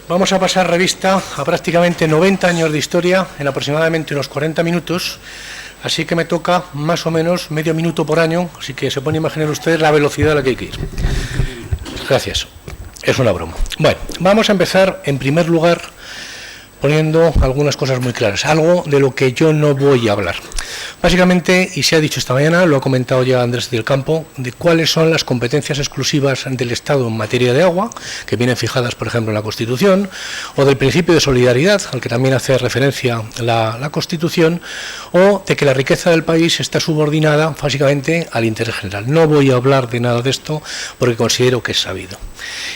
Vamos a pasar revista a prácticamente 90 años de historia en aproximadamente unos 40 minutos, así que me toca más o menos medio minuto por año, así que se pueden imaginar ustedes la velocidad a la que hay que ir. Gracias. Es una broma. Bueno, vamos a empezar en primer lugar poniendo algunas cosas muy claras, algo de lo que yo no voy a hablar. Básicamente, y se ha dicho esta mañana, lo ha comentado ya Andrés del Campo, de cuáles son las competencias exclusivas del Estado en materia de agua, que vienen fijadas, por ejemplo, en la Constitución, o del principio de solidaridad, al que también hace referencia la Constitución, o de que la riqueza del país está subordinada, básicamente, al interés general. No voy a hablar de nada de esto, porque considero que es sabido.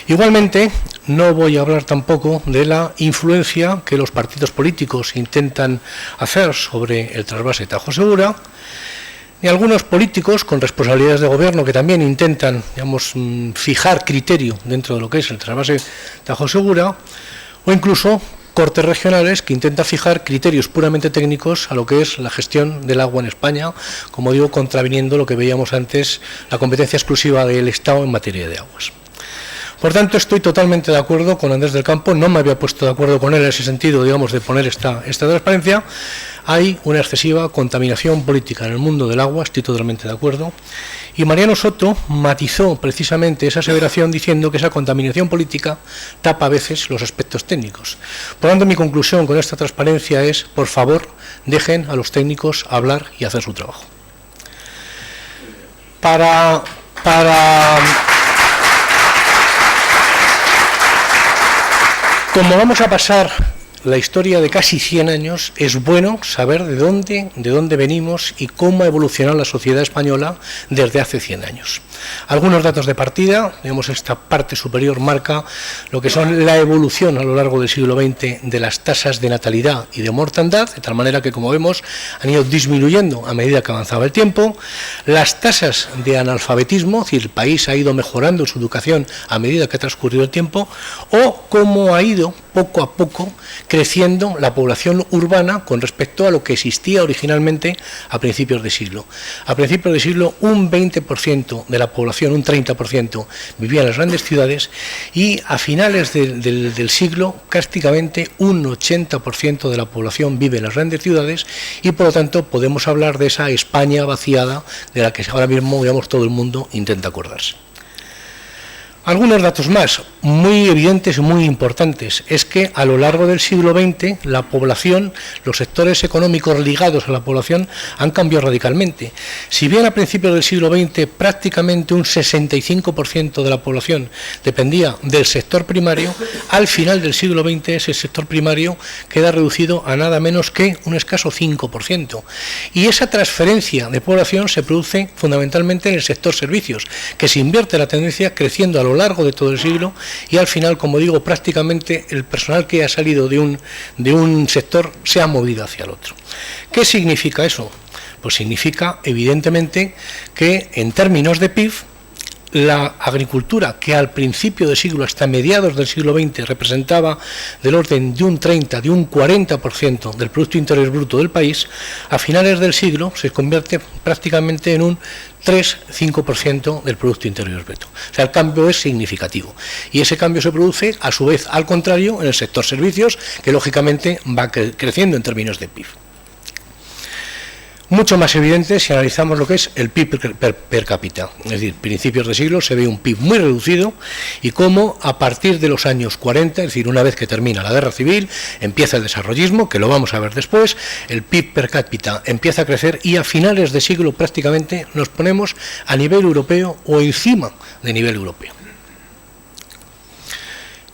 Igualmente, no voy a hablar tampoco de la influencia que los partidos políticos intentan hacer sobre el trasvase Tajo Segura, ni algunos políticos con responsabilidades de gobierno que también intentan, digamos, fijar criterio dentro de lo que es el trasvase Tajo Segura, o incluso cortes regionales que intentan fijar criterios puramente técnicos a lo que es la gestión del agua en España, como digo, contraviniendo lo que veíamos antes, la competencia exclusiva del Estado en materia de aguas. Por tanto, estoy totalmente de acuerdo con Andrés del Campo, no me había puesto de acuerdo con él en ese sentido, digamos, de poner esta transparencia. Hay una excesiva contaminación política en el mundo del agua, estoy totalmente de acuerdo. Y Mariano Soto matizó precisamente esa aseveración diciendo que esa contaminación política tapa a veces los aspectos técnicos. Por tanto, mi conclusión con esta transparencia es, por favor, dejen a los técnicos hablar y hacer su trabajo. Como vamos a pasar la historia de casi 100 años, es bueno saber de dónde venimos y cómo ha evolucionado la sociedad española desde hace 100 años. Algunos datos de partida, digamos, esta parte superior marca lo que son la evolución a lo largo del siglo XX de las tasas de natalidad y de mortandad, de tal manera que, como vemos, han ido disminuyendo a medida que avanzaba el tiempo. Las tasas de analfabetismo, es decir, el país ha ido mejorando su educación a medida que ha transcurrido el tiempo, o cómo ha ido poco a poco creciendo la población urbana con respecto a lo que existía originalmente a principios de siglo. A principios de siglo un 20% de la población, un 30% vivía en las grandes ciudades, y a finales del siglo prácticamente un 80% de la población vive en las grandes ciudades, y por lo tanto podemos hablar de esa España vaciada de la que ahora mismo, digamos, todo el mundo intenta acordarse. Algunos datos más, muy evidentes y muy importantes, es que a lo largo del siglo XX la población, los sectores económicos ligados a la población han cambiado radicalmente. Si bien a principios del siglo XX prácticamente un 65% de la población dependía del sector primario, al final del siglo XX ese sector primario queda reducido a nada menos que un escaso 5%. Y esa transferencia de población se produce fundamentalmente en el sector servicios, que se invierte la tendencia creciendo a lo largo de todo el siglo, y al final, como digo, prácticamente el personal que ha salido de un sector se ha movido hacia el otro. ¿Qué significa eso? Pues significa, evidentemente, que en términos de PIB, la agricultura, que al principio del siglo, hasta mediados del siglo XX, representaba del orden de un 30, de un 40% del Producto Interior Bruto del país, a finales del siglo se convierte prácticamente en un 3-5% del Producto Interior Bruto. O sea, el cambio es significativo. Y ese cambio se produce, a su vez, al contrario, en el sector servicios, que lógicamente va creciendo en términos de PIB. Mucho más evidente si analizamos lo que es el PIB per cápita. Es decir, principios de siglo se ve un PIB muy reducido, y cómo a partir de los años 40, es decir, una vez que termina la guerra civil, empieza el desarrollismo, que lo vamos a ver después, el PIB per cápita empieza a crecer, y a finales de siglo prácticamente nos ponemos a nivel europeo o encima de nivel europeo.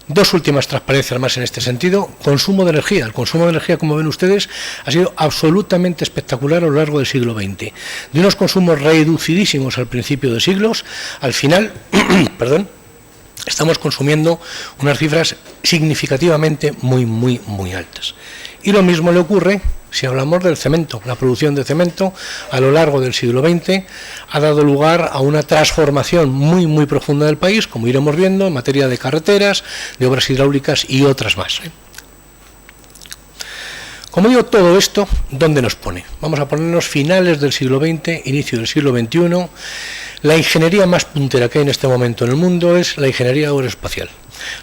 Dos últimas transparencias más en este sentido. Consumo de energía. El consumo de energía, como ven ustedes, ha sido absolutamente espectacular a lo largo del siglo XX. De unos consumos reducidísimos al principio de siglos, al final, estamos consumiendo unas cifras significativamente muy altas. Y lo mismo le ocurre si hablamos del cemento. La producción de cemento a lo largo del siglo XX ha dado lugar a una transformación muy profunda del país, como iremos viendo, en materia de carreteras, de obras hidráulicas y otras más. Como digo, todo esto, ¿dónde nos pone? Vamos a ponernos finales del siglo XX, inicio del siglo XXI. La ingeniería más puntera que hay en este momento en el mundo es la ingeniería aeroespacial.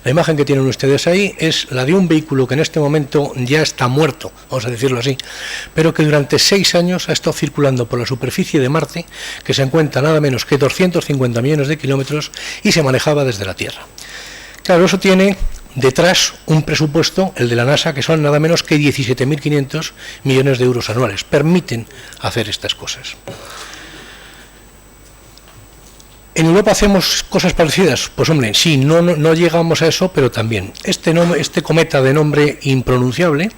La imagen que tienen ustedes ahí es la de un vehículo que en este momento ya está muerto, vamos a decirlo así, pero que durante 6 años ha estado circulando por la superficie de Marte, que se encuentra nada menos que 250 millones de kilómetros y se manejaba desde la Tierra. Claro, eso tiene detrás un presupuesto, el de la NASA, que son nada menos que 17.500 millones de euros anuales. Permiten hacer estas cosas. ¿En Europa hacemos cosas parecidas? Pues hombre, sí, no llegamos a eso, pero también. Este cometa de nombre impronunciable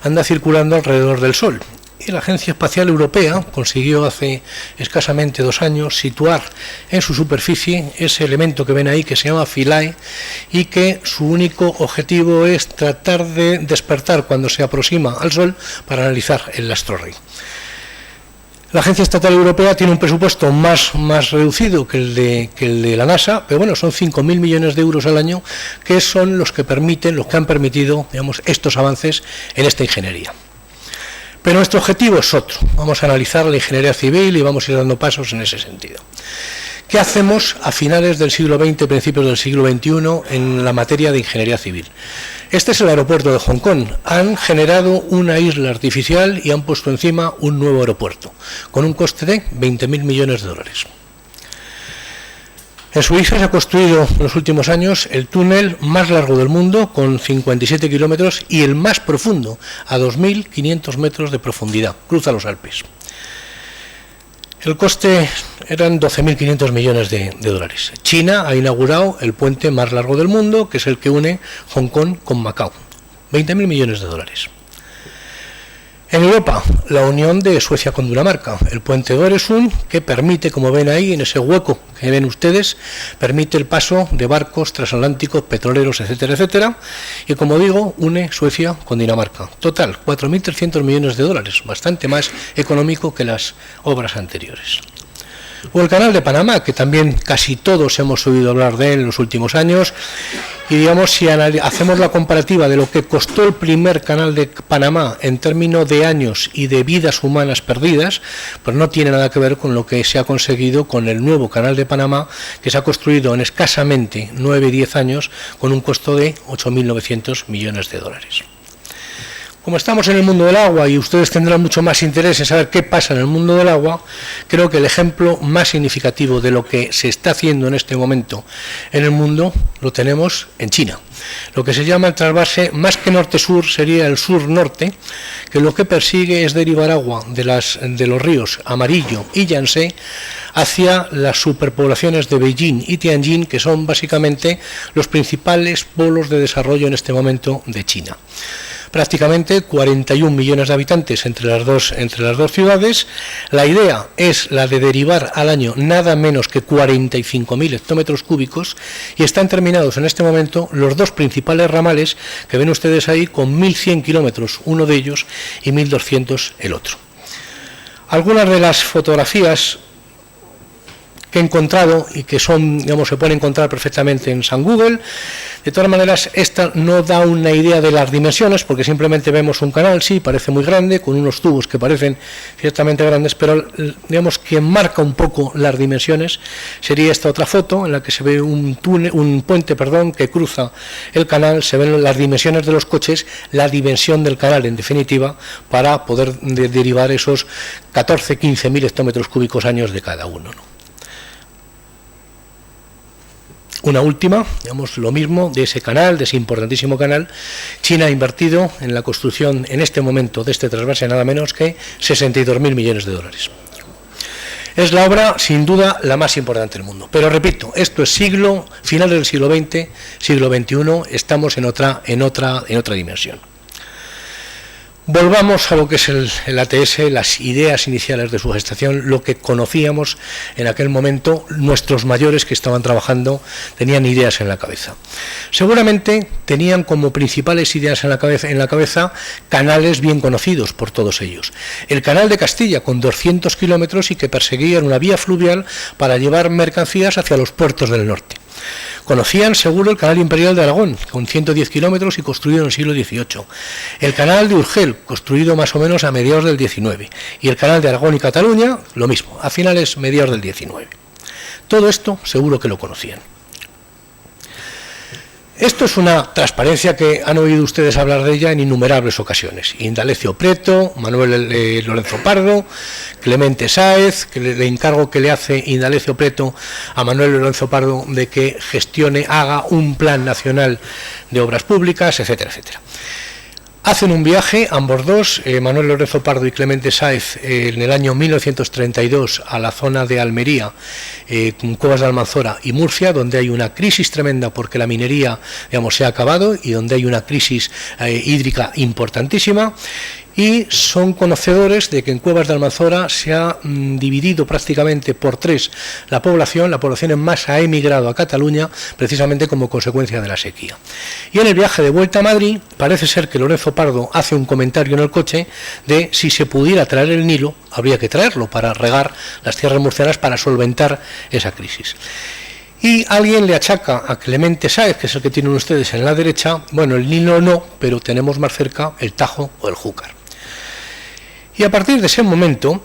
anda circulando alrededor del Sol. Y la Agencia Espacial Europea consiguió hace escasamente 2 años situar en su superficie ese elemento que ven ahí, que se llama Philae, y que su único objetivo es tratar de despertar cuando se aproxima al Sol para analizar el astro rey. La Agencia Estatal Europea tiene un presupuesto más reducido que el de la NASA, pero bueno, son 5.000 millones de euros al año, que son los que han permitido, digamos, estos avances en esta ingeniería. Pero nuestro objetivo es otro. Vamos a analizar la ingeniería civil y vamos a ir dando pasos en ese sentido. ¿Qué hacemos a finales del siglo XX, principios del siglo XXI en la materia de ingeniería civil? Este es el aeropuerto de Hong Kong. Han generado una isla artificial y han puesto encima un nuevo aeropuerto, con un coste de 20.000 millones de dólares. En Suiza se ha construido en los últimos años el túnel más largo del mundo, con 57 kilómetros, y el más profundo, a 2.500 metros de profundidad. Cruza los Alpes. El coste eran 12.500 millones de dólares. China ha inaugurado el puente más largo del mundo, que es el que une Hong Kong con Macao. 20.000 millones de dólares. En Europa, la unión de Suecia con Dinamarca, el puente de Öresund, que permite, como ven ahí, en ese hueco que ven ustedes, permite el paso de barcos transatlánticos, petroleros, etcétera, etcétera, y como digo, une Suecia con Dinamarca. Total, 4.300 millones de dólares, bastante más económico que las obras anteriores. O el canal de Panamá, que también casi todos hemos oído hablar de él en los últimos años, y digamos, si hacemos la comparativa de lo que costó el primer canal de Panamá en términos de años y de vidas humanas perdidas, pues no tiene nada que ver con lo que se ha conseguido con el nuevo canal de Panamá, que se ha construido en escasamente 9-10 años con un costo de 8.900 millones de dólares. Como estamos en el mundo del agua y ustedes tendrán mucho más interés en saber qué pasa en el mundo del agua, creo que el ejemplo más significativo de lo que se está haciendo en este momento en el mundo lo tenemos en China. Lo que se llama el trasvase, más que norte-sur, sería el sur-norte, que lo que persigue es derivar agua de los ríos Amarillo y Yangtze hacia las superpoblaciones de Beijing y Tianjin, que son básicamente los principales polos de desarrollo en este momento de China. Prácticamente 41 millones de habitantes entre las dos ciudades. La idea es la de derivar al año nada menos que 45.000 hectómetros cúbicos, y están terminados en este momento los dos principales ramales que ven ustedes ahí, con 1.100 kilómetros uno de ellos y 1.200 el otro. Algunas de las fotografías que he encontrado y que son, digamos, se pueden encontrar perfectamente en San Google. De todas maneras, esta no da una idea de las dimensiones, porque simplemente vemos un canal, sí, parece muy grande, con unos tubos que parecen ciertamente grandes, pero digamos que marca un poco las dimensiones. Sería esta otra foto en la que se ve un puente que cruza el canal, se ven las dimensiones de los coches, la dimensión del canal, en definitiva, para poder derivar esos 14-15.000 hectómetros cúbicos años de cada uno, ¿no? Una última, digamos, lo mismo de ese canal, de ese importantísimo canal. China ha invertido en la construcción en este momento de este trasvase nada menos que 62.000 millones de dólares. Es la obra, sin duda, la más importante del mundo. Pero repito, esto es final del siglo XX, siglo XXI, estamos en otra dimensión. Volvamos a lo que es el ATS, las ideas iniciales de su gestación, lo que conocíamos en aquel momento. Nuestros mayores que estaban trabajando tenían ideas en la cabeza. Seguramente tenían como principales ideas en la cabeza canales bien conocidos por todos ellos. El canal de Castilla, con 200 kilómetros, y que perseguía una vía fluvial para llevar mercancías hacia los puertos del norte. Conocían seguro el canal imperial de Aragón, con 110 kilómetros y construido en el siglo XVIII. El canal de Urgel, construido más o menos a mediados del XIX. Y el canal de Aragón y Cataluña, lo mismo, a mediados del XIX. Todo esto seguro que lo conocían. Esto es una transparencia que han oído ustedes hablar de ella en innumerables ocasiones. Indalecio Prieto, Manuel Lorenzo Pardo, Clemente Sáez, que le encargo que le hace Indalecio Prieto a Manuel Lorenzo Pardo de que gestione, haga un plan nacional de obras públicas, etcétera, etcétera. Hacen un viaje, ambos dos, Manuel Lorenzo Pardo y Clemente Sáez, en el año 1932 a la zona de Almería, Cuevas de Almanzora y Murcia, donde hay una crisis tremenda porque la minería, digamos, se ha acabado y donde hay una crisis hídrica importantísima. Y son conocedores de que en Cuevas de Almanzora se ha dividido prácticamente por 3 la población en masa ha emigrado a Cataluña precisamente como consecuencia de la sequía. Y en el viaje de vuelta a Madrid parece ser que Lorenzo Pardo hace un comentario en el coche de si se pudiera traer el Nilo, habría que traerlo para regar las tierras murcianas para solventar esa crisis. Y alguien le achaca a Clemente Sáez, que es el que tienen ustedes en la derecha, bueno, el Nilo no, pero tenemos más cerca el Tajo o el Júcar. Y a partir de ese momento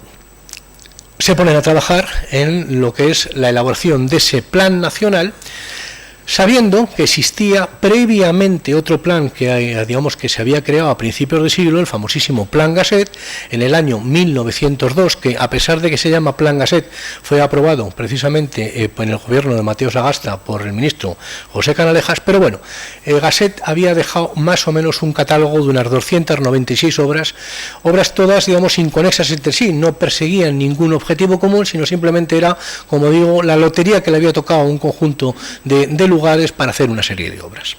se ponen a trabajar en lo que es la elaboración de ese plan nacional, sabiendo que existía previamente otro plan que, digamos, que se había creado a principios de siglo, el famosísimo Plan Gasset, en el año 1902, que a pesar de que se llama Plan Gasset, fue aprobado precisamente en el gobierno de Mateo Sagasta por el ministro José Canalejas, pero bueno, Gasset había dejado más o menos un catálogo de unas 296 obras todas, digamos, inconexas entre sí, no perseguían ningún objetivo común, sino simplemente era, como digo, la lotería que le había tocado a un conjunto de lugares para hacer una serie de obras.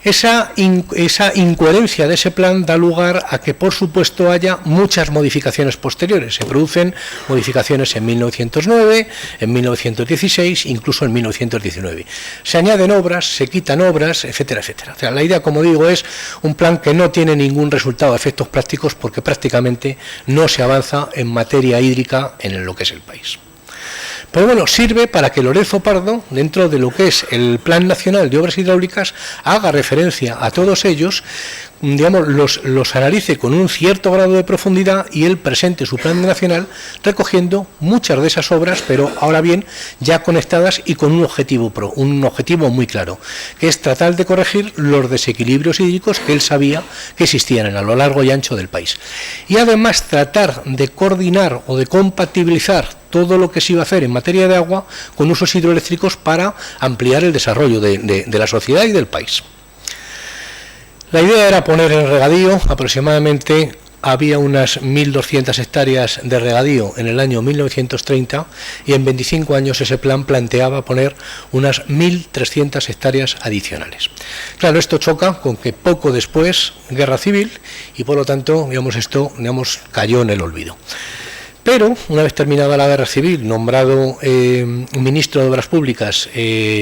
Esa incoherencia de ese plan da lugar a que, por supuesto, haya muchas modificaciones posteriores. Se producen modificaciones en 1909, en 1916, incluso en 1919. Se añaden obras, se quitan obras, etcétera, etcétera. O sea, la idea, como digo, es un plan que no tiene ningún resultado de efectos prácticos porque prácticamente no se avanza en materia hídrica en lo que es el país. Pero bueno, sirve para que Lorenzo Pardo, dentro de lo que es el Plan Nacional de Obras Hidráulicas, haga referencia a todos ellos, digamos, los analice con un cierto grado de profundidad y él presente su plan nacional recogiendo muchas de esas obras, pero ahora bien, ya conectadas y con un objetivo muy claro, que es tratar de corregir los desequilibrios hídricos que él sabía que existían a lo largo y ancho del país. Y además tratar de coordinar o de compatibilizar todo lo que se iba a hacer en materia de agua con usos hidroeléctricos para ampliar el desarrollo de la sociedad y del país. La idea era poner en regadío, aproximadamente había unas 1.200 hectáreas de regadío en el año 1930 y en 25 años ese plan planteaba poner unas 1.300 hectáreas adicionales. Claro, esto choca con que poco después, guerra civil, y por lo tanto, esto cayó en el olvido. Pero, una vez terminada la guerra civil, nombrado ministro de Obras Públicas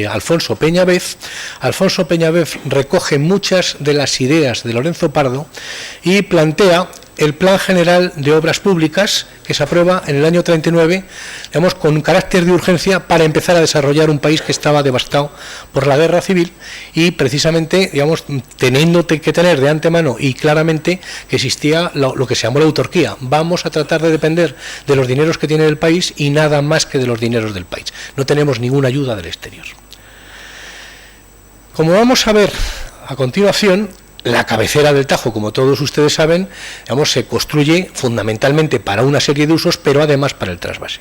Alfonso Peñavez recoge muchas de las ideas de Lorenzo Pardo y plantea el Plan General de Obras Públicas, que se aprueba en el año 39, digamos, con carácter de urgencia para empezar a desarrollar un país que estaba devastado por la guerra civil y precisamente, digamos, teniendo que tener de antemano y claramente que existía lo que se llamó la autarquía. Vamos a tratar de depender de los dineros que tiene el país y nada más que de los dineros del país. No tenemos ninguna ayuda del exterior. Como vamos a ver a continuación, la cabecera del Tajo, como todos ustedes saben, se construye fundamentalmente para una serie de usos, pero además para el trasvase.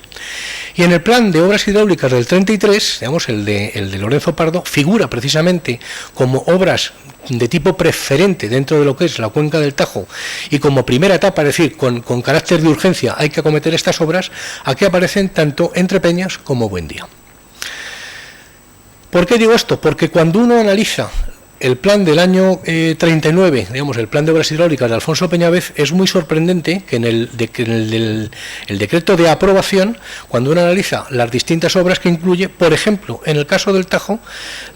Y en el plan de obras hidráulicas del 33, el de Lorenzo Pardo, figura precisamente como obras de tipo preferente dentro de lo que es la cuenca del Tajo y como primera etapa, es decir, con carácter de urgencia hay que acometer estas obras. Aquí aparecen tanto Entrepeñas como Buendía. ¿Por qué digo esto? Porque cuando uno analiza el plan del año 39, el plan de obras hidráulicas de Alfonso Peñavez, es muy sorprendente que en el decreto de aprobación, cuando uno analiza las distintas obras que incluye, por ejemplo, en el caso del Tajo,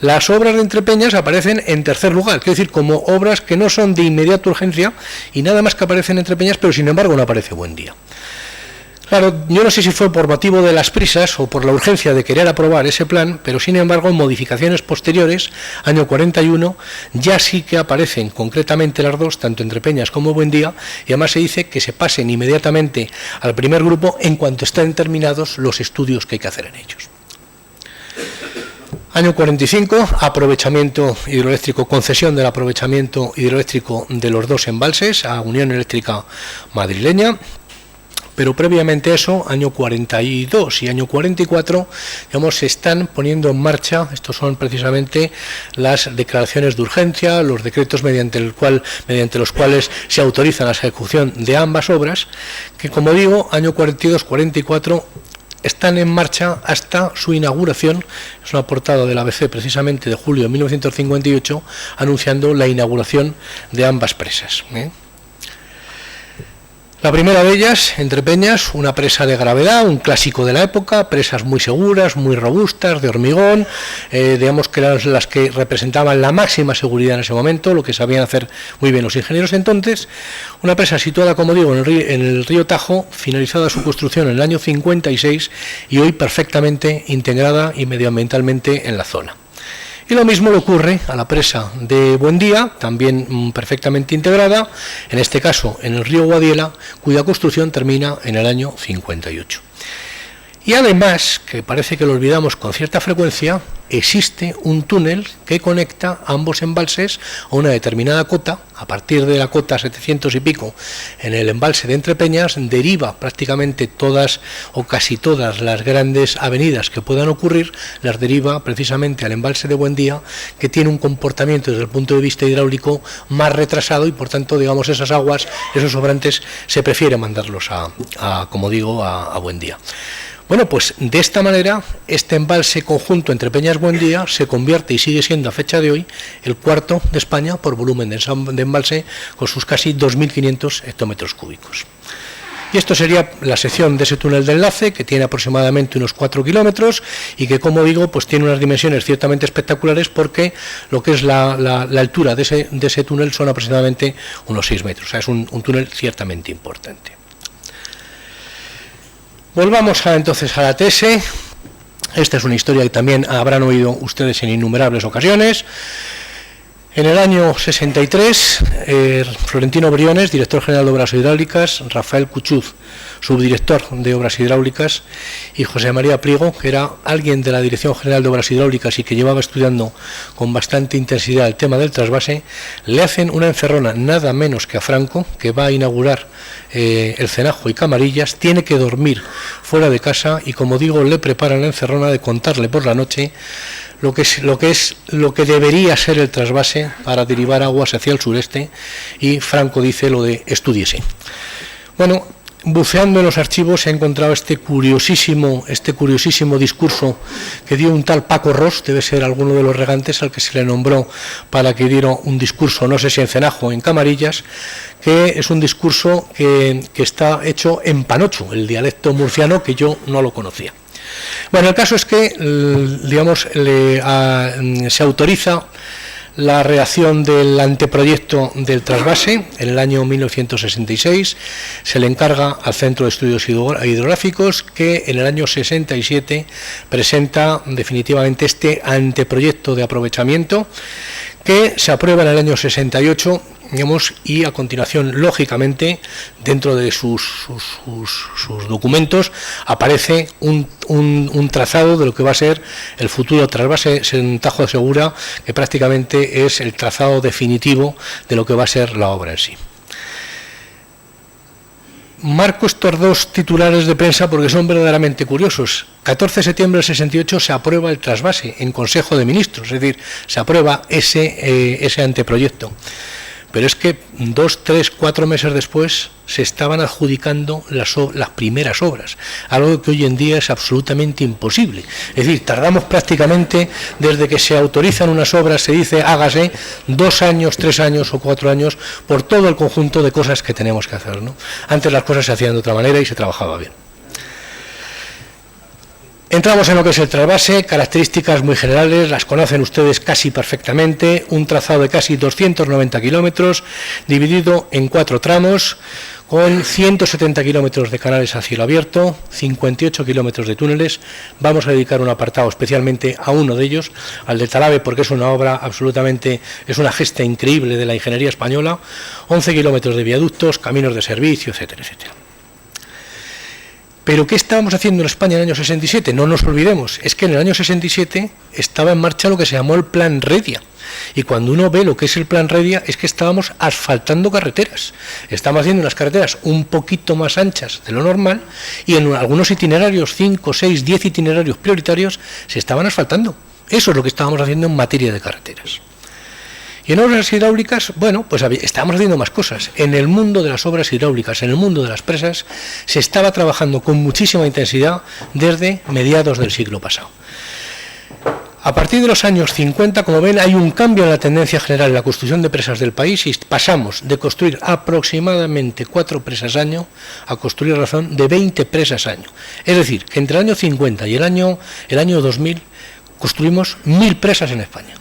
las obras de Entrepeñas aparecen en tercer lugar, quiero decir, como obras que no son de inmediata urgencia y nada más que aparecen Entrepeñas, pero sin embargo no aparece Buendía. Claro, yo no sé si fue por motivo de las prisas o por la urgencia de querer aprobar ese plan, pero sin embargo en modificaciones posteriores, año 41, ya sí que aparecen concretamente las dos, tanto Entrepeñas como Buendía, y además se dice que se pasen inmediatamente al primer grupo en cuanto estén terminados los estudios que hay que hacer en ellos. Año 45, aprovechamiento hidroeléctrico, concesión del aprovechamiento hidroeléctrico de los dos embalses a Unión Eléctrica Madrileña. Pero previamente a eso, año 42 y año 44, digamos, se están poniendo en marcha, estos son precisamente las declaraciones de urgencia, los decretos mediante los cuales se autoriza la ejecución de ambas obras, que, como digo, año 42-44 están en marcha hasta su inauguración. Es una portada del ABC precisamente de julio de 1958, anunciando la inauguración de ambas presas. La primera de ellas, Entre Peñas, una presa de gravedad, un clásico de la época, presas muy seguras, muy robustas, de hormigón, digamos que eran las que representaban la máxima seguridad en ese momento, lo que sabían hacer muy bien los ingenieros entonces. Una presa situada, como digo, en el río Tajo, finalizada su construcción en el año 56 y hoy perfectamente integrada y medioambientalmente en la zona. Y lo mismo le ocurre a la presa de Buendía, también perfectamente integrada, en este caso en el río Guadiela, cuya construcción termina en el año 58. Y además, que parece que lo olvidamos con cierta frecuencia, existe un túnel que conecta ambos embalses a una determinada cota. A partir de la cota 700 y pico, en el embalse de Entre Peñas, deriva prácticamente todas o casi todas las grandes avenidas que puedan ocurrir, las deriva precisamente al embalse de Buendía, que tiene un comportamiento desde el punto de vista hidráulico más retrasado y, por tanto, digamos, esas aguas, esos sobrantes, se prefiere mandarlos como digo, a Buendía. Bueno, pues de esta manera, este embalse conjunto Entre Peñas Buendía se convierte y sigue siendo a fecha de hoy el cuarto de España por volumen de embalse, con sus casi 2.500 hectómetros cúbicos. Y esto sería la sección de ese túnel de enlace, que tiene aproximadamente unos 4 kilómetros y que, como digo, pues tiene unas dimensiones ciertamente espectaculares, porque lo que es la altura de ese túnel son aproximadamente unos 6 metros. O sea, es un túnel ciertamente importante. Volvamos entonces a la TS. Esta es una historia que también habrán oído ustedes en innumerables ocasiones. En el año 63, Florentino Briones, director general de Obras Hidráulicas, Rafael Cuchuz, subdirector de Obras Hidráulicas, y José María Priego, que era alguien de la Dirección General de Obras Hidráulicas y que llevaba estudiando con bastante intensidad el tema del trasvase, le hacen una encerrona nada menos que a Franco, que va a inaugurar el Cenajo y Camarillas. Tiene que dormir fuera de casa y, como digo, le preparan la encerrona de contarle por la noche lo que debería ser el trasvase para derivar aguas hacia el sureste, y Franco dice lo de estudiese. Bueno, buceando en los archivos he encontrado este curiosísimo discurso que dio un tal Paco Ros, debe ser alguno de los regantes al que se le nombró para que diera un discurso, no sé si en Cenajo o en Camarillas, que es un discurso que está hecho en panocho, el dialecto murciano, que yo no lo conocía. Bueno, el caso es que, digamos, se autoriza la redacción del anteproyecto del trasvase en el año 1966, se le encarga al Centro de Estudios Hidrográficos, que en el año 67 presenta definitivamente este anteproyecto de aprovechamiento, que se aprueba en el año 68, digamos, y a continuación, lógicamente, dentro de sus documentos aparece un trazado de lo que va a ser el futuro trasvase en Tajo de Segura, que prácticamente es el trazado definitivo de lo que va a ser la obra en sí. Marco estos dos titulares de prensa porque son verdaderamente curiosos. 14 de septiembre del 68 se aprueba el trasvase en Consejo de Ministros, es decir, se aprueba ese anteproyecto. Pero es que 2, 3, 4 meses después se estaban adjudicando las primeras obras, algo que hoy en día es absolutamente imposible. Es decir, tardamos prácticamente, desde que se autorizan unas obras, se dice hágase, 2 años, 3 años o 4 años, por todo el conjunto de cosas que tenemos que hacer, ¿no? Antes las cosas se hacían de otra manera y se trabajaba bien. Entramos en lo que es el trasvase, características muy generales, las conocen ustedes casi perfectamente, un trazado de casi 290 kilómetros, dividido en 4 tramos, con 170 kilómetros de canales a cielo abierto, 58 kilómetros de túneles. Vamos a dedicar un apartado especialmente a uno de ellos, al de Talave, porque es una obra absolutamente, es una gesta increíble de la ingeniería española, 11 kilómetros de viaductos, caminos de servicio, etcétera, etcétera. Pero ¿qué estábamos haciendo en España en el año 67? No nos olvidemos, es que en el año 67 estaba en marcha lo que se llamó el Plan Redia. Y cuando uno ve lo que es el Plan Redia, es que estábamos asfaltando carreteras. Estábamos haciendo unas carreteras un poquito más anchas de lo normal y en algunos itinerarios, 5, 6, 10 itinerarios prioritarios, se estaban asfaltando. Eso es lo que estábamos haciendo en materia de carreteras. Y en obras hidráulicas, bueno, pues estábamos haciendo más cosas. En el mundo de las obras hidráulicas, en el mundo de las presas, se estaba trabajando con muchísima intensidad desde mediados del siglo pasado. A partir de los años 50, como ven, hay un cambio en la tendencia general en la construcción de presas del país y pasamos de construir aproximadamente 4 presas año a construir a razón de 20 presas año. Es decir, que entre el año 50 y el año 2000 construimos 1000 presas en España.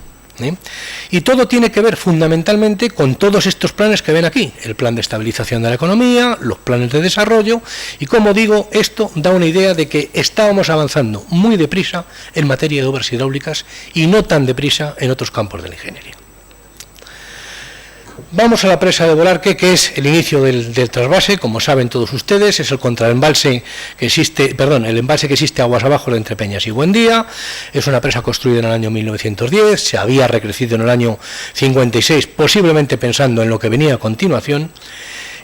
Y todo tiene que ver fundamentalmente con todos estos planes que ven aquí, el plan de estabilización de la economía, los planes de desarrollo, y como digo, esto da una idea de que estábamos avanzando muy deprisa en materia de obras hidráulicas y no tan deprisa en otros campos de la ingeniería. Vamos a la presa de Bolarque, que es el inicio del trasvase, como saben todos ustedes, es el contraembalse que existe, el embalse que existe aguas abajo de entre Peñas y Buendía. Es una presa construida en el año 1910, se había recrecido en el año 56, posiblemente pensando en lo que venía a continuación,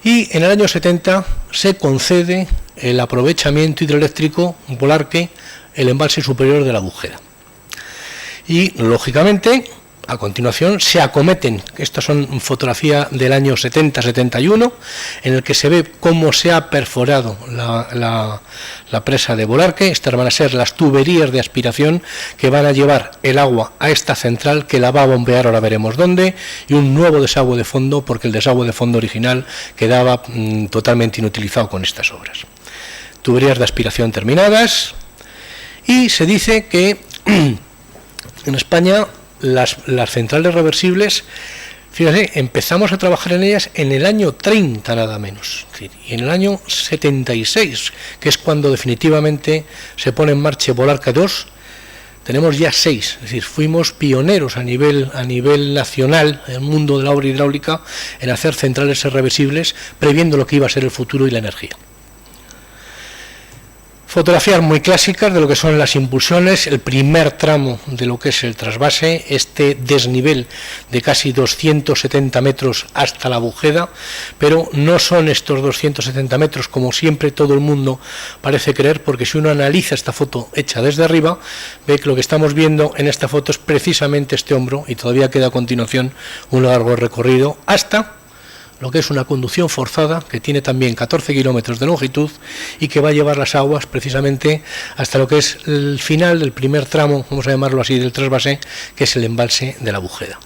y en el año 70 se concede el aprovechamiento hidroeléctrico Bolarque, el embalse superior de la Bújeda. Y, lógicamente, a continuación se acometen, estas son fotografías del año 70-71, en el que se ve cómo se ha perforado la presa de Bolarque. Estas van a ser las tuberías de aspiración que van a llevar el agua a esta central que la va a bombear, ahora veremos dónde, y un nuevo desagüe de fondo, porque el desagüe de fondo original quedaba totalmente inutilizado con estas obras. Tuberías de aspiración terminadas, y se dice que en España las centrales reversibles, fíjense, empezamos a trabajar en ellas en el año 30 nada menos, y en el año 76, que es cuando definitivamente se pone en marcha Bolarque 2, tenemos ya 6, es decir, fuimos pioneros a nivel nacional en el mundo de la obra hidráulica en hacer centrales reversibles, previendo lo que iba a ser el futuro y la energía. Fotografías muy clásicas de lo que son las impulsiones, el primer tramo de lo que es el trasvase, este desnivel de casi 270 metros hasta la Bújeda, pero no son estos 270 metros como siempre todo el mundo parece creer, porque si uno analiza esta foto hecha desde arriba, ve que lo que estamos viendo en esta foto es precisamente este hombro, y todavía queda a continuación un largo recorrido hasta lo que es una conducción forzada que tiene también 14 kilómetros de longitud y que va a llevar las aguas precisamente hasta lo que es el final del primer tramo, vamos a llamarlo así, del trasvase, que es el embalse de la Bújeda.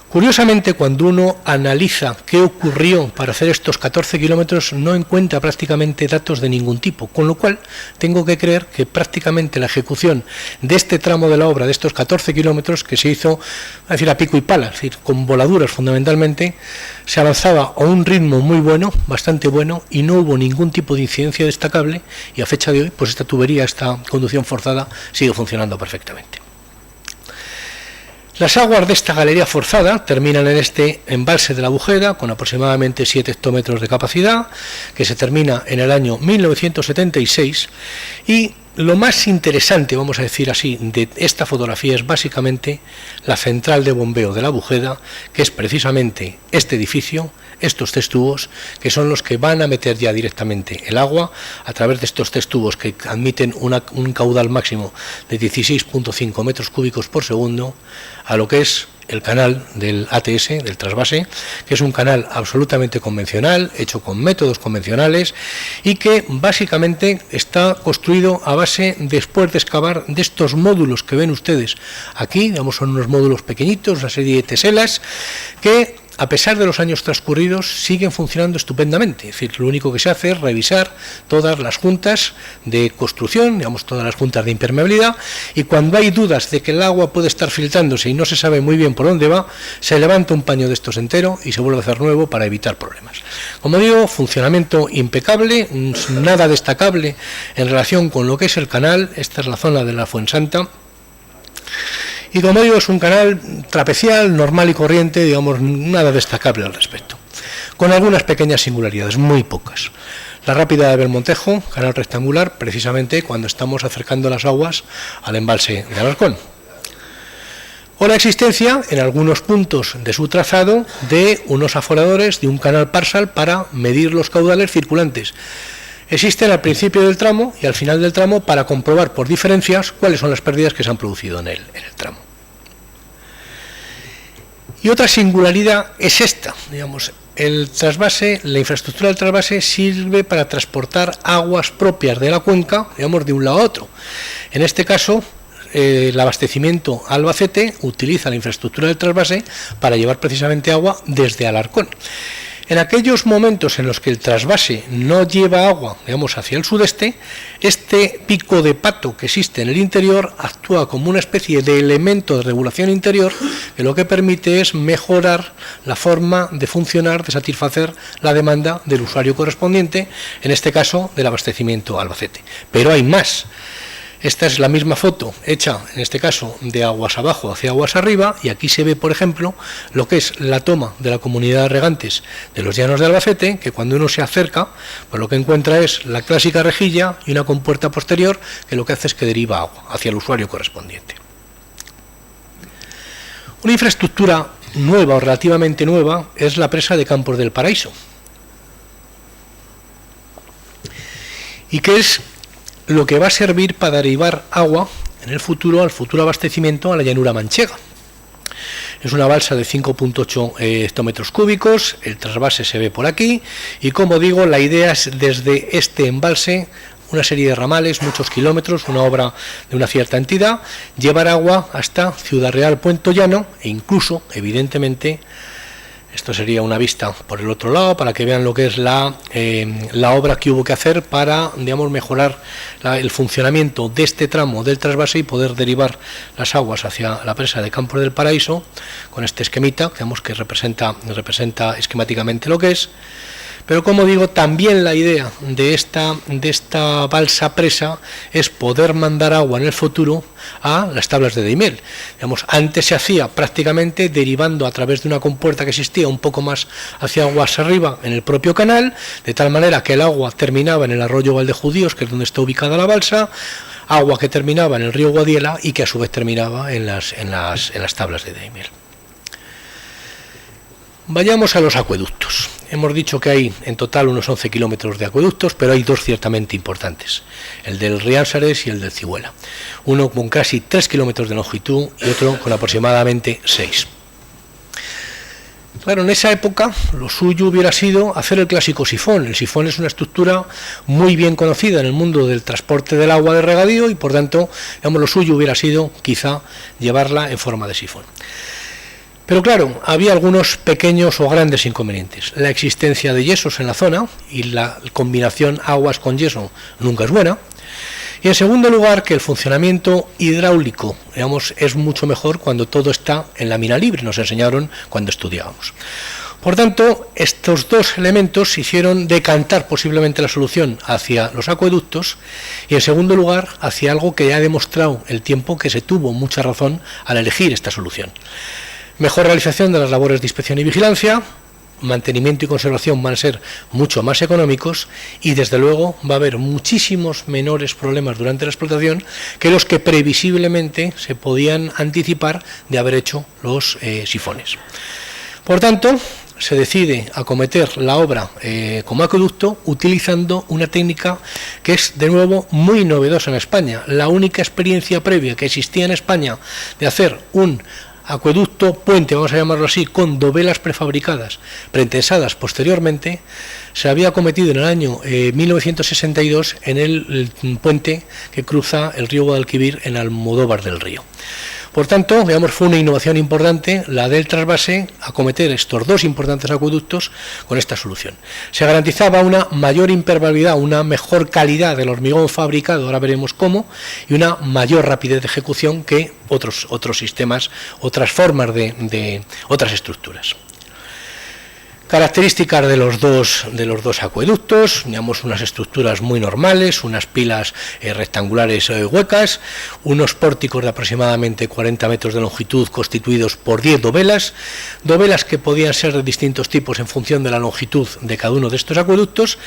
Curiosamente, cuando uno analiza qué ocurrió para hacer estos 14 kilómetros, no encuentra prácticamente datos de ningún tipo, con lo cual tengo que creer que prácticamente la ejecución de este tramo de la obra, de estos 14 kilómetros, que se hizo, a decir, a pico y pala, es decir, con voladuras fundamentalmente, se avanzaba a un ritmo muy bueno, bastante bueno, y no hubo ningún tipo de incidencia destacable, y a fecha de hoy, pues esta tubería, esta conducción forzada, sigue funcionando perfectamente. Las aguas de esta galería forzada terminan en este embalse de la Bújeda con aproximadamente 7 hectómetros de capacidad, que se termina en el año 1976, y lo más interesante, vamos a decir así, de esta fotografía es básicamente la central de bombeo de la Bújeda, que es precisamente este edificio, estos 3 tubos, que son los que van a meter ya directamente el agua a través de estos 3 tubos que admiten un caudal máximo de 16,5 metros cúbicos por segundo a lo que es el canal del ATS, del trasvase, que es un canal absolutamente convencional, hecho con métodos convencionales y que básicamente está construido a base, después de excavar, de estos módulos que ven ustedes aquí, digamos, son unos módulos pequeñitos, una serie de teselas que, a pesar de los años transcurridos, siguen funcionando estupendamente. Es decir, lo único que se hace es revisar todas las juntas de construcción, digamos, todas las juntas de impermeabilidad, y cuando hay dudas de que el agua puede estar filtrándose y no se sabe muy bien por dónde va, se levanta un paño de estos entero y se vuelve a hacer nuevo para evitar problemas. Como digo, funcionamiento impecable, nada destacable en relación con lo que es el canal. Esta es la zona de la Fuensanta. Y como digo, es un canal trapecial, normal y corriente, digamos, nada destacable al respecto, con algunas pequeñas singularidades, muy pocas. La rápida de Belmontejo, canal rectangular, precisamente cuando estamos acercando las aguas al embalse de Alarcón. O la existencia, en algunos puntos de su trazado, de unos aforadores, de un canal parsal para medir los caudales circulantes. Existen al principio del tramo y al final del tramo para comprobar por diferencias cuáles son las pérdidas que se han producido en el tramo. Y otra singularidad es esta, digamos, el trasvase, la infraestructura del trasvase sirve para transportar aguas propias de la cuenca, digamos, de un lado a otro. En este caso, el abastecimiento Albacete utiliza la infraestructura del trasvase para llevar precisamente agua desde Alarcón. En aquellos momentos en los que el trasvase no lleva agua, digamos, hacia el sudeste, este pico de pato que existe en el interior actúa como una especie de elemento de regulación interior que lo que permite es mejorar la forma de funcionar, de satisfacer la demanda del usuario correspondiente, en este caso del abastecimiento Albacete. Pero hay más. Esta es la misma foto hecha, en este caso, de aguas abajo hacia aguas arriba, y aquí se ve, por ejemplo, lo que es la toma de la comunidad de regantes de los llanos de Albacete, que cuando uno se acerca, pues lo que encuentra es la clásica rejilla y una compuerta posterior, que lo que hace es que deriva agua hacia el usuario correspondiente. Una infraestructura nueva o relativamente nueva es la presa de Campos del Paraíso, y que es lo que va a servir para derivar agua en el futuro, al futuro abastecimiento a la llanura manchega. Es una balsa de 5,8 hectómetros cúbicos, el trasvase se ve por aquí, y como digo, la idea es desde este embalse, una serie de ramales, muchos kilómetros, una obra de una cierta entidad, llevar agua hasta Ciudad Real, Puente Llano, e incluso, evidentemente, esto sería una vista por el otro lado para que vean lo que es la obra que hubo que hacer para, digamos, mejorar el funcionamiento de este tramo del trasvase y poder derivar las aguas hacia la presa de Campos del Paraíso con este esquemita, digamos, que representa esquemáticamente lo que es. Pero como digo, también la idea de esta balsa presa es poder mandar agua en el futuro a las tablas de Daimiel. Digamos, antes se hacía prácticamente derivando a través de una compuerta que existía un poco más hacia aguas arriba en el propio canal, de tal manera que el agua terminaba en el arroyo Valdejudíos, que es donde está ubicada la balsa, agua que terminaba en el río Guadiela y que a su vez terminaba en las tablas de Daimiel. Vayamos a los acueductos. Hemos dicho que hay en total unos 11 kilómetros de acueductos, pero hay dos ciertamente importantes, el del Riánsares y el del Cihuela. Uno con casi 3 kilómetros de longitud y otro con aproximadamente 6. Claro, en esa época lo suyo hubiera sido hacer el clásico sifón. El sifón es una estructura muy bien conocida en el mundo del transporte del agua de regadío y por tanto, digamos, lo suyo hubiera sido quizá llevarla en forma de sifón. Pero claro, había algunos pequeños o grandes inconvenientes. La existencia de yesos en la zona y la combinación aguas con yeso nunca es buena. Y en segundo lugar, que el funcionamiento hidráulico, digamos, es mucho mejor cuando todo está en la mina libre, nos enseñaron cuando estudiábamos. Por tanto, estos dos elementos hicieron decantar posiblemente la solución hacia los acueductos y en segundo lugar hacia algo que ya ha demostrado el tiempo que se tuvo mucha razón al elegir esta solución. Mejor realización de las labores de inspección y vigilancia, mantenimiento y conservación van a ser mucho más económicos y desde luego va a haber muchísimos menores problemas durante la explotación que los que previsiblemente se podían anticipar de haber hecho los sifones. Por tanto, se decide acometer la obra como acueducto utilizando una técnica que es de nuevo muy novedosa en España. La única experiencia previa que existía en España de hacer un acueducto, puente, vamos a llamarlo así, con dovelas prefabricadas, pretensadas posteriormente, se había cometido en el año 1962 en el puente que cruza el río Guadalquivir en Almodóvar del Río. Por tanto, digamos, fue una innovación importante la del trasvase, acometer estos dos importantes acueductos con esta solución. Se garantizaba una mayor impermeabilidad, una mejor calidad del hormigón fabricado, ahora veremos cómo, y una mayor rapidez de ejecución que otros sistemas, otras formas de otras estructuras. Características de los dos acueductos, digamos unas estructuras muy normales, unas pilas rectangulares huecas, unos pórticos de aproximadamente 40 metros de longitud constituidos por 10 dovelas que podían ser de distintos tipos en función de la longitud de cada uno de estos acueductos,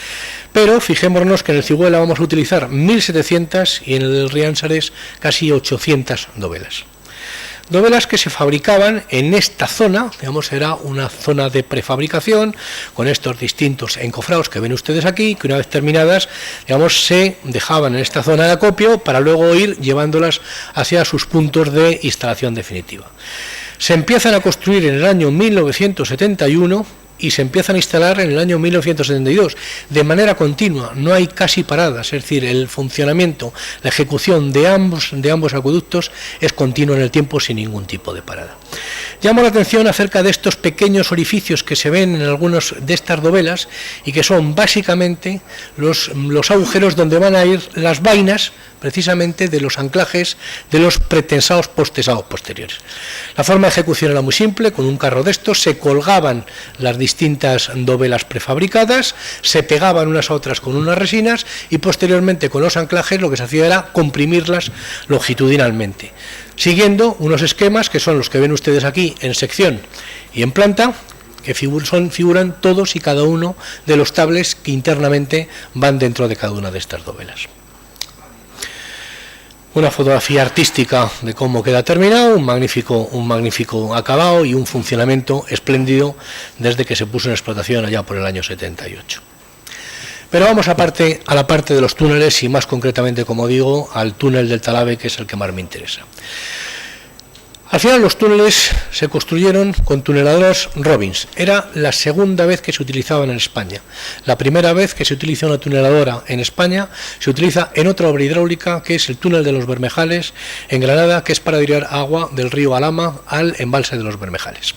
pero fijémonos que en el Cigüela vamos a utilizar 1.700 y en el del Riánsares casi 800 dovelas. Dovelas que se fabricaban en esta zona, digamos, era una zona de prefabricación con estos distintos encofrados que ven ustedes aquí, que una vez terminadas, digamos, se dejaban en esta zona de acopio para luego ir llevándolas hacia sus puntos de instalación definitiva. Se empiezan a construir en el año 1971 y se empiezan a instalar en el año 1972, de manera continua, no hay casi paradas, es decir, el funcionamiento, la ejecución de ambos acueductos es continua en el tiempo sin ningún tipo de parada. Llamo la atención acerca de estos pequeños orificios que se ven en algunas de estas dovelas y que son básicamente los agujeros donde van a ir las vainas precisamente de los anclajes de los pretensados postesados posteriores. La forma de ejecución era muy simple, con un carro de estos se colgaban las distintas dovelas prefabricadas, se pegaban unas a otras con unas resinas y posteriormente con los anclajes lo que se hacía era comprimirlas longitudinalmente, siguiendo unos esquemas que son los que ven ustedes aquí en sección y en planta, que figuran todos y cada uno de los tables que internamente van dentro de cada una de estas dovelas. Una fotografía artística de cómo queda terminado, un magnífico acabado y un funcionamiento espléndido desde que se puso en explotación allá por el año 78. Pero vamos a la parte de los túneles y más concretamente, como digo, al túnel del Talavera, que es el que más me interesa. Al final los túneles se construyeron con tuneladoras Robbins. Era la segunda vez que se utilizaban en España. La primera vez que se utiliza una tuneladora en España se utiliza en otra obra hidráulica, que es el túnel de los Bermejales en Granada, que es para derivar agua del río Alhama al embalse de los Bermejales.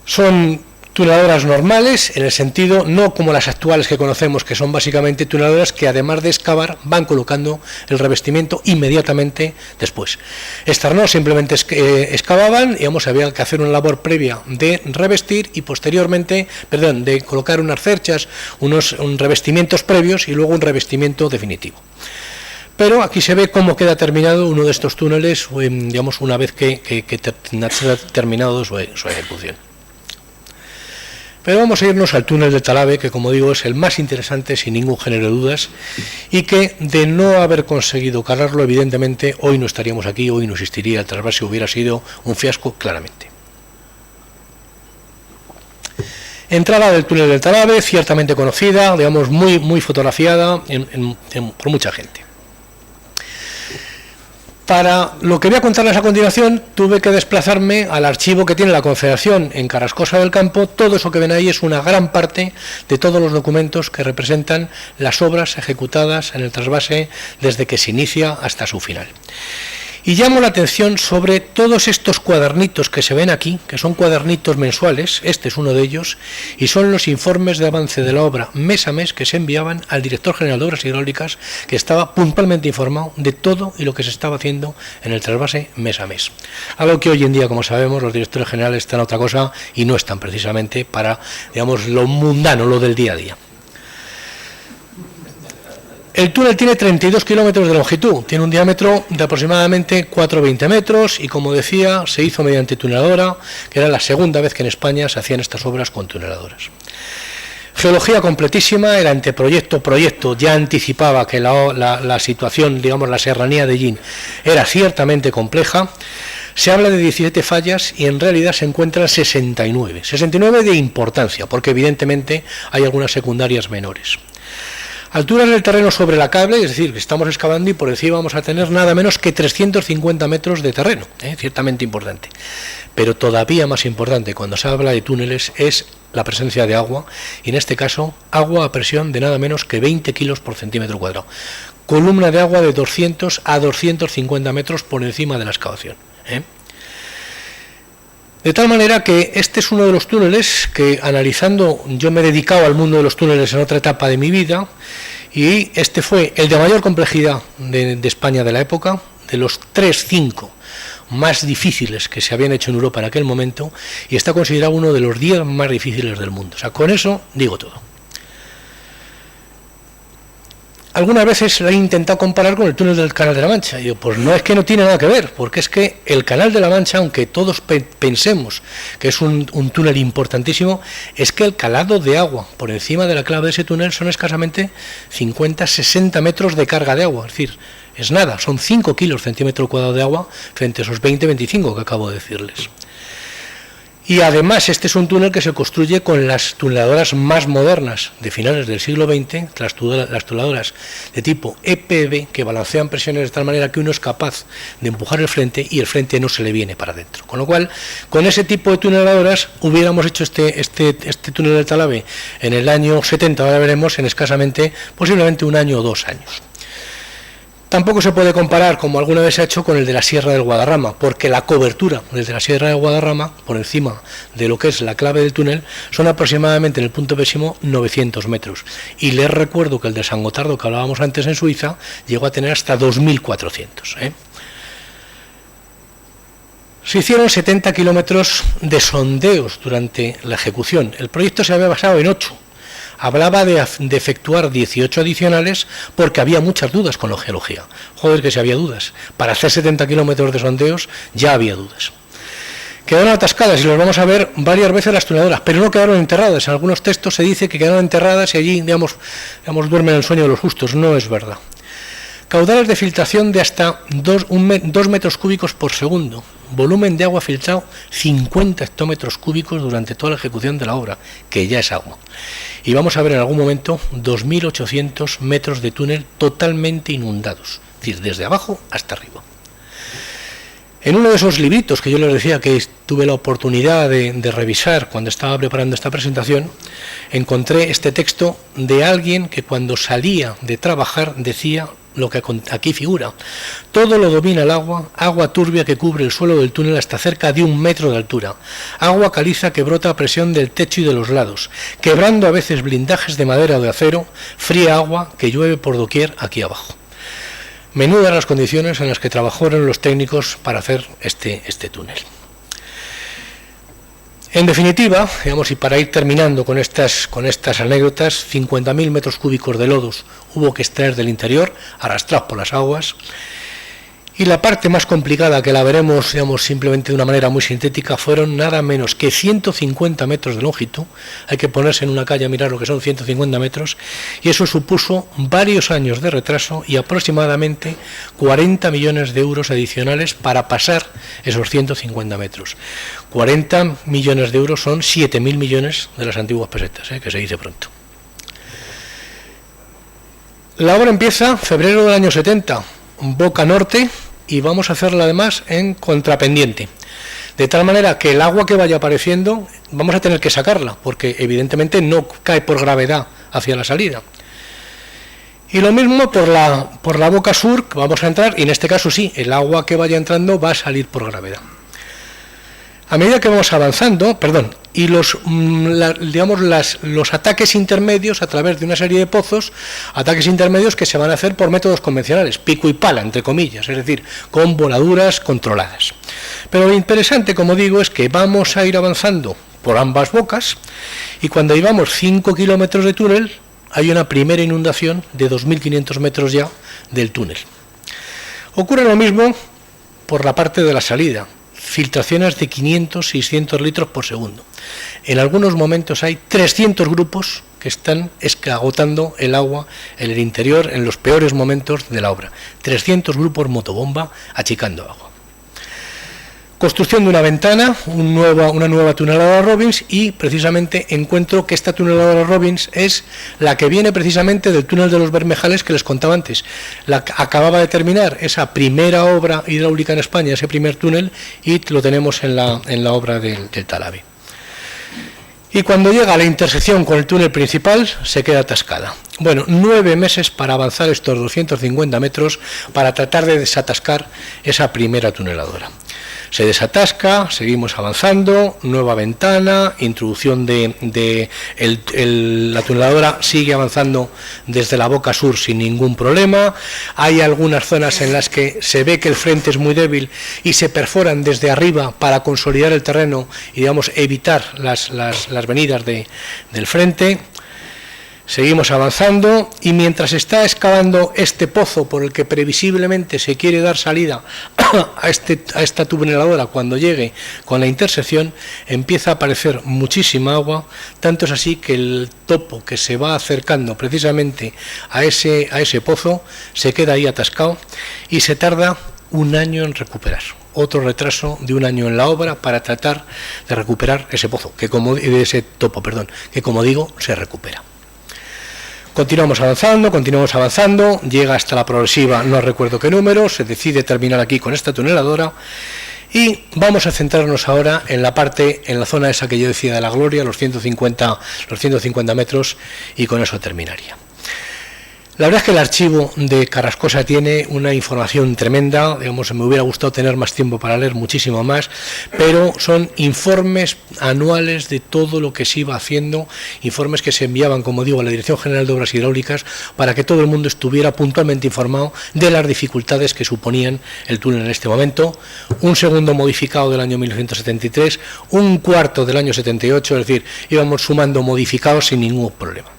Son tuneladoras normales, en el sentido no como las actuales que conocemos, que son básicamente tuneladoras que además de excavar van colocando el revestimiento inmediatamente después. Estas no, simplemente excavaban, digamos, había que hacer una labor previa de revestir y posteriormente, de colocar unas cerchas, unos revestimientos previos y luego un revestimiento definitivo. Pero aquí se ve cómo queda terminado uno de estos túneles, digamos, una vez que ha terminado su ejecución. Pero vamos a irnos al túnel del Talavera, que como digo es el más interesante sin ningún género de dudas y que de no haber conseguido cargarlo, evidentemente hoy no estaríamos aquí, hoy no existiría el trasvase, hubiera sido un fiasco claramente. Entrada del túnel del Talavera, ciertamente conocida, digamos muy fotografiada por mucha gente. Para lo que voy a contarles a continuación, tuve que desplazarme al archivo que tiene la Confederación en Carrascosa del Campo. Todo eso que ven ahí es una gran parte de todos los documentos que representan las obras ejecutadas en el trasvase desde que se inicia hasta su final. Y llamo la atención sobre todos estos cuadernitos que se ven aquí, que son cuadernitos mensuales, este es uno de ellos, y son los informes de avance de la obra mes a mes que se enviaban al director general de Obras Hidráulicas, que estaba puntualmente informado de todo y lo que se estaba haciendo en el trasvase mes a mes. Algo que hoy en día, como sabemos, los directores generales están a otra cosa y no están precisamente para, digamos, lo mundano, lo del día a día. El túnel tiene 32 kilómetros de longitud, tiene un diámetro de aproximadamente 4,20 metros y, como decía, se hizo mediante tuneladora, que era la segunda vez que en España se hacían estas obras con tuneladoras. Geología completísima, el anteproyecto ya anticipaba que la situación, digamos, la serranía de Llín era ciertamente compleja. Se habla de 17 fallas y en realidad se encuentran 69 de importancia, porque evidentemente hay algunas secundarias menores. Alturas del terreno sobre la cable, es decir, que estamos excavando y por encima vamos a tener nada menos que 350 metros de terreno, ciertamente importante. Pero todavía más importante cuando se habla de túneles es la presencia de agua, y en este caso agua a presión de nada menos que 20 kilos por centímetro cuadrado. Columna de agua de 200 a 250 metros por encima de la excavación. De tal manera que este es uno de los túneles que, analizando, yo me he dedicado al mundo de los túneles en otra etapa de mi vida, y este fue el de mayor complejidad de España de la época, de los 3-5 más difíciles que se habían hecho en Europa en aquel momento, y está considerado uno de los 10 más difíciles del mundo. O sea, con eso digo todo. Algunas veces lo he intentado comparar con el túnel del Canal de la Mancha. Y digo, pues no, es que no tiene nada que ver, porque es que el Canal de la Mancha, aunque todos pensemos que es un túnel importantísimo, es que el calado de agua por encima de la clave de ese túnel son escasamente 50-60 metros de carga de agua. Es decir, es nada, son 5 kilos centímetro cuadrado de agua frente a esos 20-25 que acabo de decirles. Y además este es un túnel que se construye con las tuneladoras más modernas de finales del siglo XX, las tuneladoras de tipo EPB, que balancean presiones de tal manera que uno es capaz de empujar el frente y el frente no se le viene para adentro. Con lo cual, con ese tipo de tuneladoras hubiéramos hecho este túnel del Talavera en el año 70, ahora veremos, en escasamente, posiblemente un año o 2 años. Tampoco se puede comparar, como alguna vez se ha hecho, con el de la Sierra del Guadarrama, porque la cobertura del de la Sierra del Guadarrama, por encima de lo que es la clave del túnel, son aproximadamente en el punto pésimo 900 metros. Y les recuerdo que el de San Gotardo, que hablábamos antes en Suiza, llegó a tener hasta 2400. Se hicieron 70 kilómetros de sondeos durante la ejecución. El proyecto se había basado en 8. Hablaba de efectuar 18 adicionales porque había muchas dudas con la geología. Joder, que si había dudas. Para hacer 70 kilómetros de sondeos ya había dudas. Quedaron atascadas y los vamos a ver varias veces las tuneladoras, pero no quedaron enterradas. En algunos textos se dice que quedaron enterradas y allí, digamos, duermen el sueño de los justos. No es verdad. Caudales de filtración de hasta 2 metros cúbicos por segundo. Volumen de agua filtrado 50 hectómetros cúbicos durante toda la ejecución de la obra, que ya es agua. Y vamos a ver en algún momento 2.800 metros de túnel totalmente inundados, es decir, desde abajo hasta arriba. En uno de esos libritos que yo les decía que tuve la oportunidad de revisar cuando estaba preparando esta presentación, encontré este texto de alguien que cuando salía de trabajar decía lo que aquí figura: todo lo domina el agua, agua turbia que cubre el suelo del túnel hasta cerca de 1 metro de altura, agua caliza que brota a presión del techo y de los lados, quebrando a veces blindajes de madera o de acero, fría agua que llueve por doquier aquí abajo. Menudas las condiciones en las que trabajaron los técnicos para hacer este túnel. En definitiva, digamos, y para ir terminando con estas anécdotas, 50.000 metros cúbicos de lodos hubo que extraer del interior, arrastrados por las aguas, y la parte más complicada, que la veremos, digamos, simplemente de una manera muy sintética, fueron nada menos que 150 metros de longitud. Hay que ponerse en una calle a mirar lo que son 150 metros, y eso supuso varios años de retraso y aproximadamente 40 millones de euros adicionales para pasar esos 150 metros. 40 millones de euros son 7.000 millones de las antiguas pesetas, que se dice pronto. La obra empieza en febrero del año 70, boca norte, y vamos a hacerla además en contrapendiente, de tal manera que el agua que vaya apareciendo vamos a tener que sacarla, porque evidentemente no cae por gravedad hacia la salida. Y lo mismo por la boca sur, que vamos a entrar, y en este caso sí, el agua que vaya entrando va a salir por gravedad. A medida que vamos avanzando, y los ataques intermedios a través de una serie de pozos, ataques intermedios que se van a hacer por métodos convencionales, pico y pala, entre comillas, es decir, con voladuras controladas. Pero lo interesante, como digo, es que vamos a ir avanzando por ambas bocas, y cuando llevamos 5 kilómetros de túnel, hay una primera inundación de 2.500 metros ya del túnel. Ocurre lo mismo por la parte de la salida. Filtraciones de 500-600 litros por segundo. En algunos momentos hay 300 grupos que están agotando el agua en el interior en los peores momentos de la obra. 300 grupos motobomba achicando agua. Construcción de una ventana, una nueva tuneladora Robbins, y precisamente encuentro que esta tuneladora Robbins es la que viene precisamente del túnel de los Bermejales que les contaba antes. Acababa de terminar esa primera obra hidráulica en España, ese primer túnel, y lo tenemos en la obra del Talavera. Y cuando llega a la intersección con el túnel principal, se queda atascada. Bueno, 9 meses para avanzar estos 250 metros para tratar de desatascar esa primera tuneladora. Se desatasca, seguimos avanzando, nueva ventana, introducción la tuneladora sigue avanzando desde la boca sur sin ningún problema. Hay algunas zonas en las que se ve que el frente es muy débil y se perforan desde arriba para consolidar el terreno y, digamos, evitar las venidas del frente. Seguimos avanzando y mientras está excavando este pozo por el que previsiblemente se quiere dar salida a esta tuneladora, cuando llegue con la intersección empieza a aparecer muchísima agua, tanto es así que el topo que se va acercando precisamente a ese pozo se queda ahí atascado y se tarda un año en recuperar. Otro retraso de un año en la obra para tratar de recuperar ese pozo, ese topo, que como digo, se recupera. Continuamos avanzando, llega hasta la progresiva, no recuerdo qué número, se decide terminar aquí con esta tuneladora y vamos a centrarnos ahora en la zona esa que yo decía de la gloria, los 150 metros, y con eso terminaría. La verdad es que el archivo de Carrascosa tiene una información tremenda, digamos, me hubiera gustado tener más tiempo para leer muchísimo más, pero son informes anuales de todo lo que se iba haciendo, informes que se enviaban, como digo, a la Dirección General de Obras Hidráulicas para que todo el mundo estuviera puntualmente informado de las dificultades que suponían el túnel en este momento. Un segundo modificado del año 1973, un cuarto del año 78, es decir, íbamos sumando modificados sin ningún problema.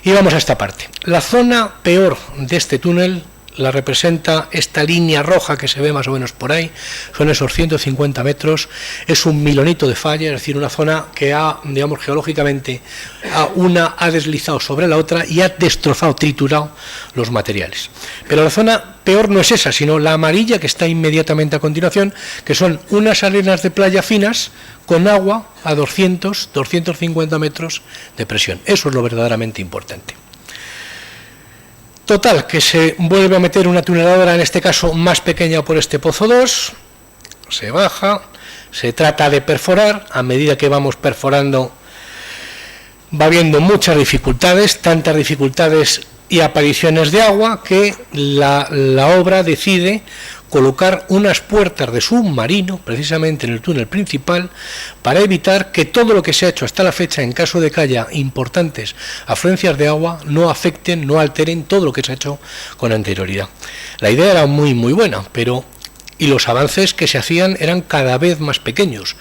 Y vamos a esta parte. La zona peor de este túnel la representa esta línea roja que se ve más o menos por ahí, son esos 150 metros, es un milonito de falla, es decir, una zona que digamos, geológicamente, ha deslizado sobre la otra y ha destrozado, triturado los materiales. Pero la zona peor no es esa, sino la amarilla que está inmediatamente a continuación, que son unas arenas de playa finas con agua a 250 metros de presión. Eso es lo verdaderamente importante. Total, que se vuelve a meter una tuneladora, en este caso más pequeña por este pozo 2, se baja, se trata de perforar, a medida que vamos perforando va habiendo muchas dificultades, tantas dificultades y apariciones de agua que la obra decide colocar unas puertas de submarino precisamente en el túnel principal para evitar que todo lo que se ha hecho hasta la fecha, en caso de que haya importantes afluencias de agua, no afecten, no alteren todo lo que se ha hecho con anterioridad. La idea era muy buena, y los avances que se hacían eran cada vez más pequeños,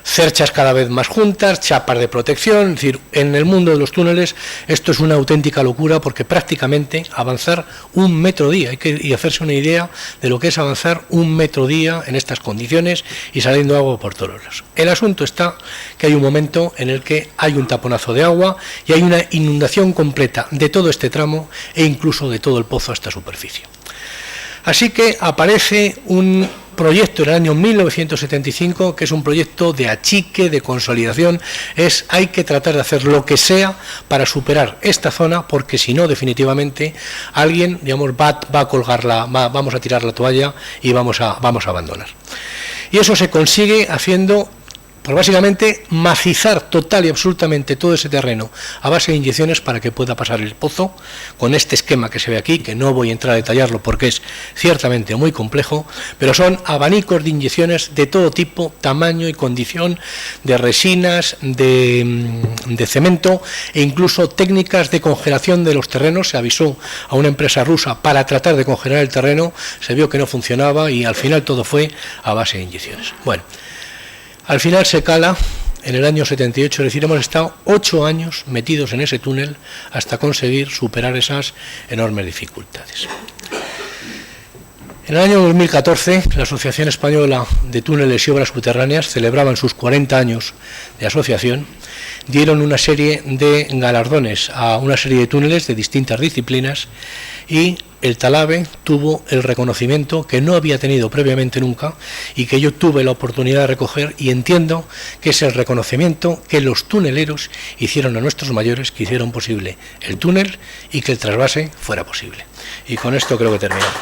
cerchas cada vez más juntas, chapas de protección, es decir, en el mundo de los túneles esto es una auténtica locura porque prácticamente avanzar un metro día, hay que hacerse una idea de lo que es avanzar un metro día en estas condiciones y saliendo agua por todos lados. El asunto está que hay un momento en el que hay un taponazo de agua y hay una inundación completa de todo este tramo e incluso de todo el pozo hasta superficie. Así que aparece un proyecto en el año 1975, que es un proyecto de achique, de consolidación, hay que tratar de hacer lo que sea para superar esta zona, porque si no, definitivamente, alguien, digamos, va a colgarla, vamos a tirar la toalla y vamos a abandonar. Y eso se consigue haciendo, pues básicamente, macizar total y absolutamente todo ese terreno a base de inyecciones para que pueda pasar el pozo, con este esquema que se ve aquí, que no voy a entrar a detallarlo porque es ciertamente muy complejo, pero son abanicos de inyecciones de todo tipo, tamaño y condición, de resinas, de cemento e incluso técnicas de congelación de los terrenos. Se avisó a una empresa rusa para tratar de congelar el terreno, se vio que no funcionaba y al final todo fue a base de inyecciones. Bueno, al final se cala en el año 78, es decir, hemos estado 8 años metidos en ese túnel hasta conseguir superar esas enormes dificultades. En el año 2014, la Asociación Española de Túneles y Obras Subterráneas celebraban sus 40 años de asociación, dieron una serie de galardones a una serie de túneles de distintas disciplinas y el Talave tuvo el reconocimiento que no había tenido previamente nunca y que yo tuve la oportunidad de recoger, y entiendo que es el reconocimiento que los tuneleros hicieron a nuestros mayores, que hicieron posible el túnel y que el trasvase fuera posible. Y con esto creo que terminamos.